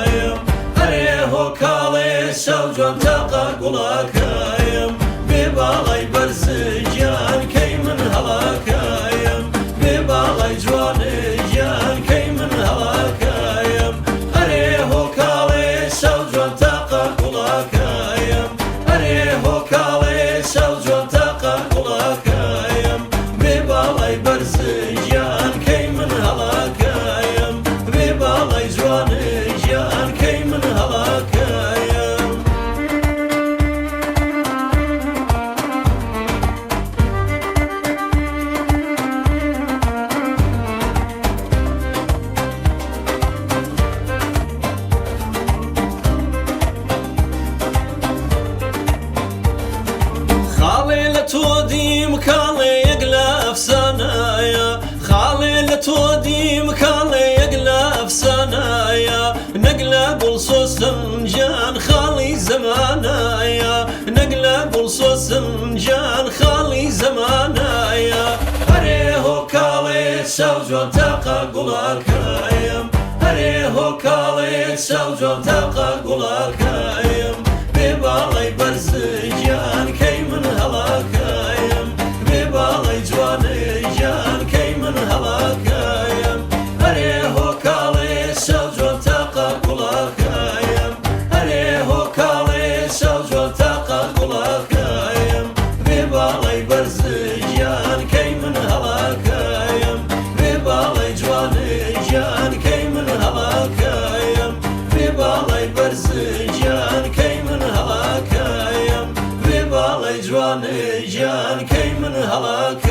هەڵاکایم هەرێ هۆکاڵێ شەو جوان تاقا گوڵاکایم بێ باڵای بەرزگیان کەی من هەڵاکایم بێ باڵای جوانگیان کەی من هەڵاکایم هەرێ هۆکاڵێ شەو جوان تاقا گوڵاکایم هەرێ هۆکاڵێ شەو جوان تاقا گوڵاکایم بێ باڵای بەرزگیان کەی من هەڵاکایم بێ باڵای جوانگیان کەی من هەڵاکایم خاڵێ لە تۆ دیم کاڵێ یەک لە ئەفسانایە خاڵێ لە تۆ دیم کاڵێ یەک لە ئەفسانایە نەک لە گوڵسۆسنجان خاڵی زەمانایە نەک لە گوڵسۆسنجان خاڵی زەمانایە هەرێ هۆکاڵێ شەو جوان تاقا گوڵاکایم هەرێ هۆکاڵێ شەو جوان تاقا گوڵاکایم بێ باڵای بەرزگیان کەی من هەڵاکایم بێ باڵای جوانگیان کەی من هەڵاکایم هەرێ هۆکاڵێ شەو جوان تاقا گوڵاکایم هەرێ هۆکاڵێ شەو جوان تاقا گوڵاکایم بێ باڵای بەرزگیان کەی من هەڵاکایم بێ باڵای جوانگیان کەی من هەڵاکایم بێ باڵای بەرزگیان کەی من هەڵاکایم بێ باڵای جوانگیان کەی من هەڵاکایم